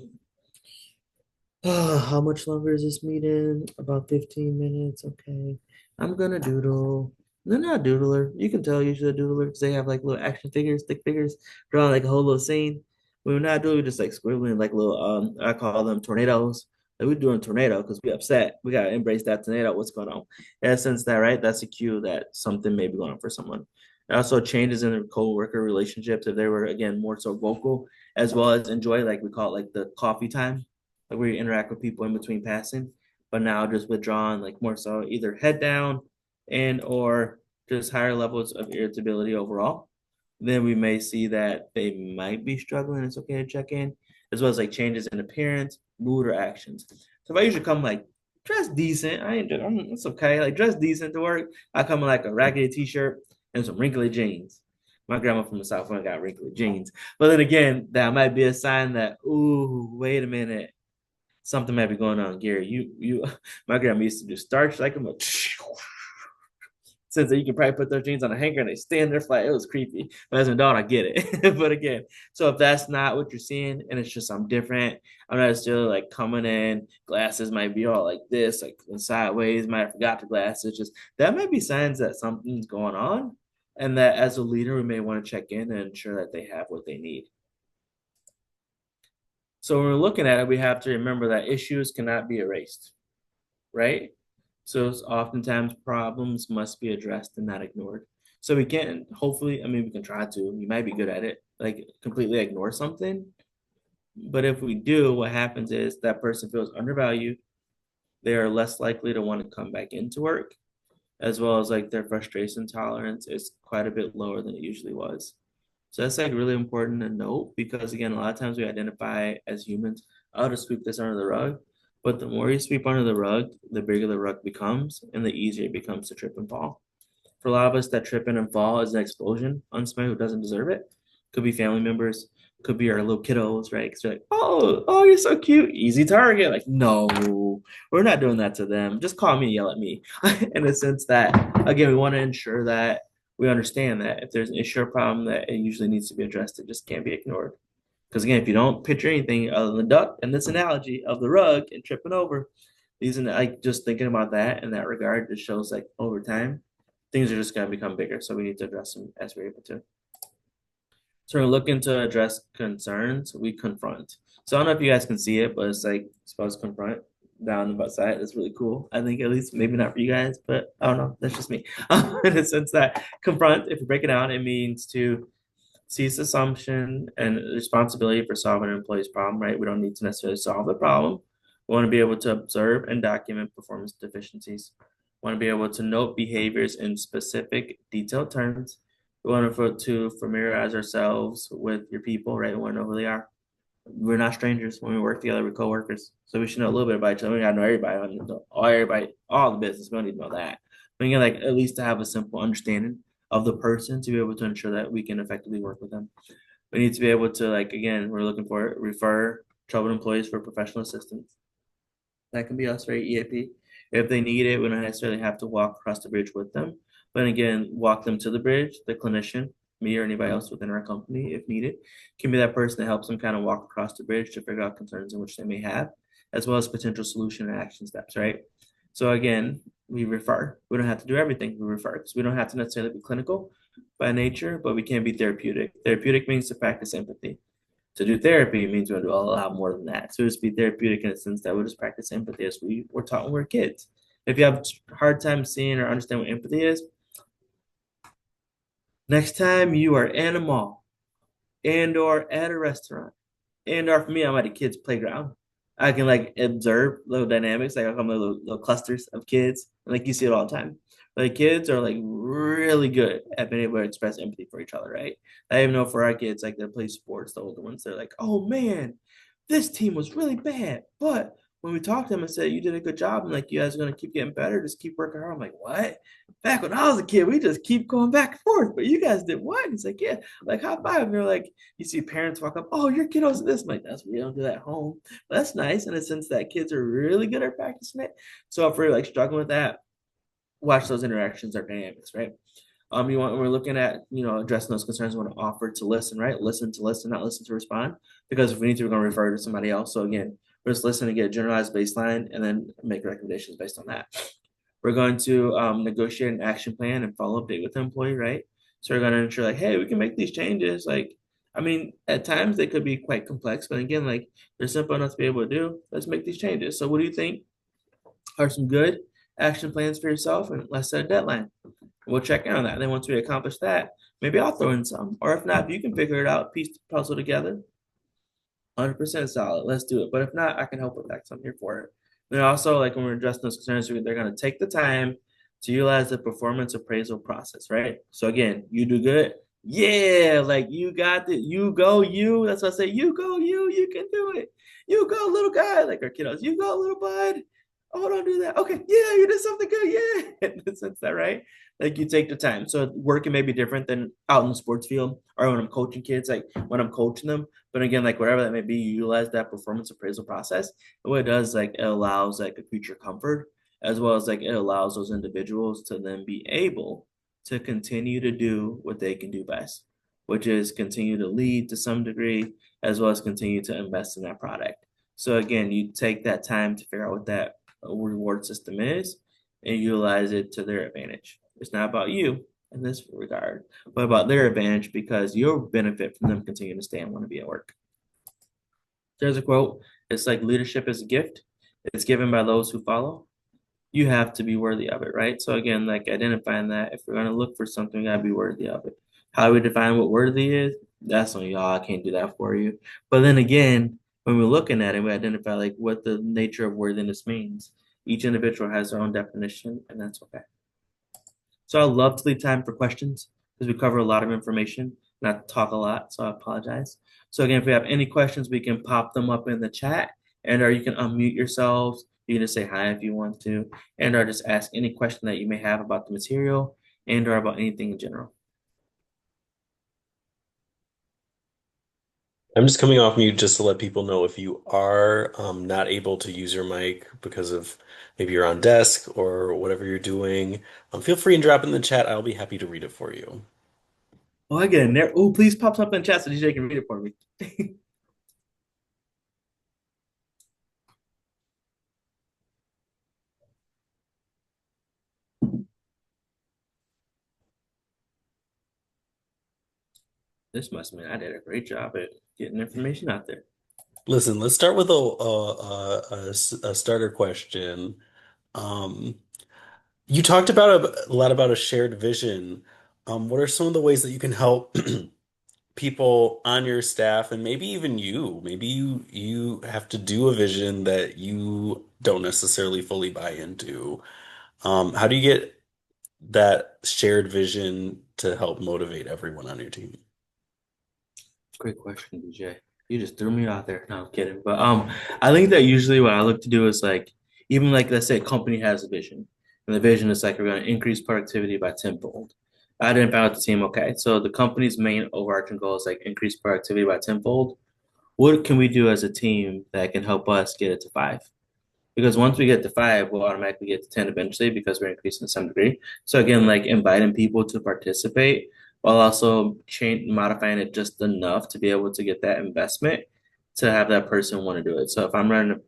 oh, how much longer is this meeting? About 15 minutes. Okay. I'm gonna doodle. They're not a doodler. You can tell usually a doodler because they have like little action figures, stick figures, drawing like a whole little scene. When we're not doing, we're just like scribbling like little I call them tornadoes. Like we're doing tornado because we upset. We gotta embrace that tornado. What's going on? In a sense that right, that's a cue that something may be going on for someone. And also changes in their co-worker relationships if they were again more so vocal, as well as enjoy like we call it like the coffee time like where you interact with people in between passing, but now just withdrawn, like more so either head down, and or just higher levels of irritability overall, then we may see that they might be struggling. It's okay to check in, as well as like changes in appearance, mood, or actions. So if I usually come like dressed decent, it's okay. Like dressed decent to work. I come in like a raggedy t-shirt and some wrinkly jeans. My grandma from the South got wrinkly jeans. But then again, that might be a sign that, ooh, wait a minute, something might be going on, Gary. My grandma used to do starch like a says that you can probably put those jeans on a hanger and they stand there flat. It was creepy. But as an adult, I get it. But again, so if that's not what you're seeing and it's just I'm different, I'm not still like coming in, glasses might be all like this, like sideways, might have forgot the glasses. Just that might be signs that something's going on. And that as a leader, we may want to check in and ensure that they have what they need. So when we're looking at it, we have to remember that issues cannot be erased, right? So oftentimes problems must be addressed and not ignored. So we can't, hopefully, I mean, we can try to, you might be good at it, like completely ignore something. But if we do, what happens is that person feels undervalued. They are less likely to want to come back into work, as well as like their frustration tolerance is quite a bit lower than it usually was. So that's like really important to note because again, a lot of times we identify as humans, I'll just sweep this under the rug. But the more you sweep under the rug, the bigger the rug becomes and the easier it becomes to trip and fall. For a lot of us, that trip in and fall is an explosion on somebody who doesn't deserve it. Could be family members, could be our little kiddos, right? Because they're like, oh, you're so cute, easy target. Like, no, we're not doing that to them. Just call me, yell at me. In a sense that, again, we want to ensure that we understand that if there's an issue or problem, that it usually needs to be addressed. It just can't be ignored. Because again, if you don't picture anything other than the duck and this analogy of the rug and tripping over, these and like just thinking about that in that regard just shows like over time things are just going to become bigger. So we need to address them as we're able to. So we're looking to address concerns. We confront. So I don't know if you guys can see it, but it's like supposed to confront down the butt side. It's really cool. I think at least maybe not for you guys, but I don't know. That's just me. In the sense that confront, if you break it down, it means to seize assumption and responsibility for solving an employee's problem, right? We don't need to necessarily solve the problem. We want to be able to observe and document performance deficiencies. We want to be able to note behaviors in specific, detailed terms. We want to familiarize ourselves with your people, right? We want to know who they are. We're not strangers when we work together with coworkers, so we should know a little bit about each other. We gotta know everybody, all the business. We don't need to know that. We can like at least to have a simple understanding of the person to be able to ensure that we can effectively work with them. We need to be able to like again, we're looking for refer troubled employees for professional assistance. That can be us, right? EAP. If they need it, we don't necessarily have to walk across the bridge with them. But again, walk them to the bridge. The clinician, me or anybody else within our company, if needed, can be that person that helps them kind of walk across the bridge to figure out concerns in which they may have, as well as potential solution and action steps, right? So again, we refer. We don't have to do everything. We refer because we don't have to necessarily be clinical by nature, but we can be therapeutic. Therapeutic means to practice empathy. To do therapy means we're going to do a lot more than that. So just be therapeutic in a sense that we'll just practice empathy as we were taught when we were kids. If you have a hard time seeing or understand what empathy is, next time you are in a mall and or at a restaurant and or for me, I'm at a kid's playground. I can like observe little dynamics, like I call them little clusters of kids. Like you see it all the time. Like kids are like really good at being able to express empathy for each other, right? I even know for our kids, like they play sports, the older ones, they're like, oh man, this team was really bad. But when we talked to them and said, you did a good job, and like you guys are gonna keep getting better, just keep working hard. I'm like, what? Back when I was a kid, we just keep going back and forth. But you guys did what? He's like, yeah, like high five. And they're like, you see parents walk up, oh, your kiddos this. I'm like, that's we don't do that at home. But that's nice in a sense that kids are really good at practicing it. So if we're like struggling with that, watch those interactions or dynamics, right? You want when we're looking at addressing those concerns, we want to offer to listen, right? Listen to listen, not listen to respond. Because if we need to, we're going to refer to somebody else. So again, we're just listening to get a generalized baseline and then make recommendations based on that. We're going to negotiate an action plan and follow up date with the employee, right? So we're going to ensure like, hey, we can make these changes. Like, I mean, at times they could be quite complex, but again, like they're simple enough to be able to do. Let's make these changes. So what do you think are some good action plans for yourself? And let's set a deadline. We'll check in on that. And then once we accomplish that, maybe I'll throw in some. Or if not, if you can figure it out, piece the puzzle together, 100% solid. Let's do it. But if not, I can help with that because I'm here for it. Then also, like when we're addressing those concerns, they're going to take the time to utilize the performance appraisal process, right? So again, you do good. Yeah, like you got it. You go, you. That's what I say. You go, you can do it. You go, little guy, like our kiddos. You go, little bud. Oh, don't do that. Okay, yeah, you did something good. Yeah. In the sense that, right? Like you take the time. So working may be different than out in the sports field or when I'm coaching kids, like when I'm coaching them. But again, like whatever that may be, you utilize that performance appraisal process. And what it does, like it allows like a future comfort as well as like it allows those individuals to then be able to continue to do what they can do best, which is continue to lead to some degree, as well as continue to invest in that product. So again, you take that time to figure out what that reward system is and utilize it to their advantage. It's not about you in this regard, but about their advantage because you'll benefit from them continuing to stay and want to be at work. There's a quote. It's like leadership is a gift. It's given by those who follow. You have to be worthy of it, right? So again, like identifying that if we're gonna look for something, we gotta be worthy of it. How do we define what worthy is? That's on y'all. I can't do that for you. But then again, when we're looking at it, we identify like what the nature of worthiness means. Each individual has their own definition, and that's okay. So I love to leave time for questions because we cover a lot of information, not talk a lot, so I apologize. So again, if we have any questions, we can pop them up in the chat, and or you can unmute yourselves. You can just say hi if you want to, and or just ask any question that you may have about the material and or about anything in general. I'm just coming off mute just to let people know if you are not able to use your mic because of maybe you're on desk or whatever you're doing, feel free and drop it in the chat. I'll be happy to read it for you. Oh, I get in there. Oh, please pop up in chat so DJ can read it for me. This must mean I did a great job at getting information out there. Listen, let's start with a starter question. Um, you talked about a lot about a shared vision. What are some of the ways that you can help people on your staff and maybe even you? Maybe you have to do a vision that you don't necessarily fully buy into. How do you get that shared vision to help motivate everyone on your team? Great question, DJ. You just threw me out there. No, I'm kidding. But I think that usually what I look to do is like even like let's say a company has a vision, and the vision is like we're going to increase productivity by tenfold. I identify with the team. Okay, so the company's main overarching goal is like increase productivity by tenfold. What can we do as a team that can help us get it to five? Because once we get to five, we'll automatically get to 10 eventually because we're increasing to some degree. So again, like inviting people to participate while also modifying it just enough to be able to get that investment to have that person want to do it. So if I'm running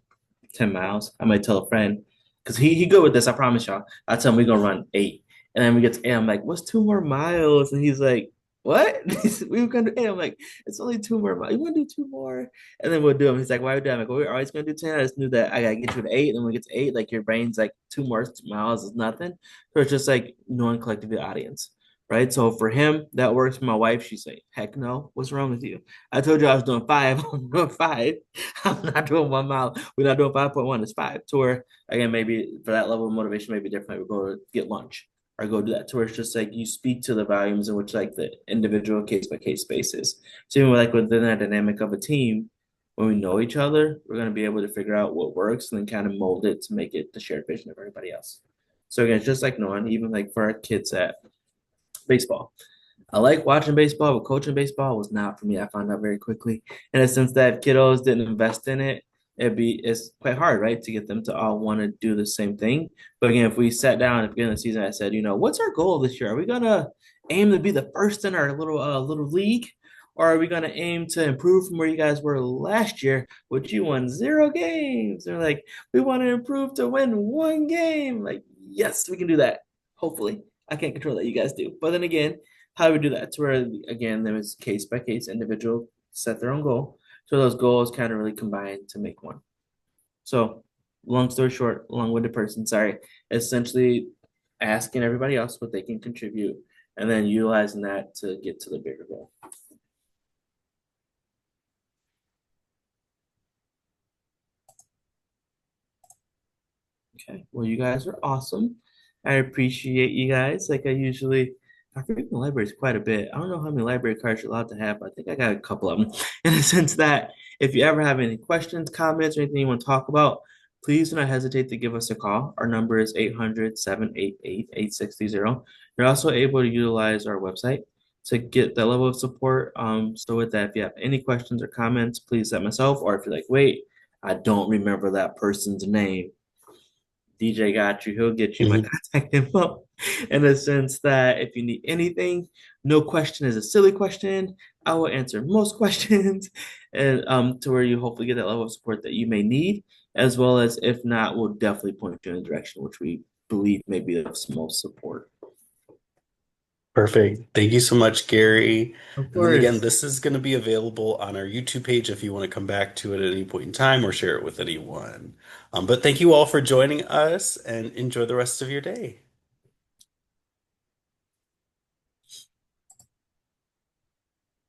10 miles, I might tell a friend, because he good with this, I promise y'all. I tell him we're gonna run 8. And then we get to 8, I'm like, what's 2 more miles? And he's like, what? We were gonna do 8. I'm like, it's only 2 more miles. You wanna do 2 more? And then we'll do them. He's like, why are we doing? I'm like, well, we're always gonna do 10. I just knew that I gotta get you to 8. And then when we get to 8, like your brain's like 2 more miles is nothing. So it's just like knowing collectively the audience. Right. So for him, that works. For my wife, she's like, heck no, what's wrong with you? I told you I was doing 5. I'm doing 5. I'm not doing 1 mile. We're not doing 5.1. It's 5. To where again, maybe for that level of motivation, maybe different. We go to get lunch or go do that. To where it's just like you speak to the volumes in which like the individual case by case basis. So even like within that dynamic of a team, when we know each other, we're going to be able to figure out what works and then kind of mold it to make it the shared vision of everybody else. So again, it's just like knowing, even like for our kids at baseball. I like watching baseball, but coaching baseball was not for me. I found out very quickly. In a sense that if kiddos didn't invest in it, it's quite hard, right, to get them to all want to do the same thing. But again, if we sat down at the beginning of the season, I said, what's our goal this year? Are we gonna aim to be the first in our little league? Or are we gonna aim to improve from where you guys were last year, which you won 0 games? They're like, we want to improve to win 1 game. Like, yes, we can do that. Hopefully. I can't control that. You guys do. But then again, how do we do that? To where again, there was case by case individual set their own goal. So those goals kind of really combine to make one. So long story short, long-winded person, sorry. Essentially asking everybody else what they can contribute and then utilizing that to get to the bigger goal. Okay. Well, you guys are awesome. I appreciate you guys. I frequent the libraries quite a bit. I don't know how many library cards you're allowed to have, but I think I got a couple of them in the sense that if you ever have any questions, comments, or anything you want to talk about, please do not hesitate to give us a call. Our number is 800-788-8630. You're also able to utilize our website to get that level of support. So with that, if you have any questions or comments, please let myself, or if you're like, wait, I don't remember that person's name. DJ got you. He'll get you my Mhm. contact info in the sense that if you need anything, no question is a silly question. I will answer most questions and to where you hopefully get that level of support that you may need, as well as if not, we'll definitely point you in a direction which we believe may be of most support. Perfect. Thank you so much, Gary. Of And then again, course. this is going to be available on our YouTube page if you want to come back to it at any point in time or share it with anyone. But thank you all for joining us and enjoy the rest of your day.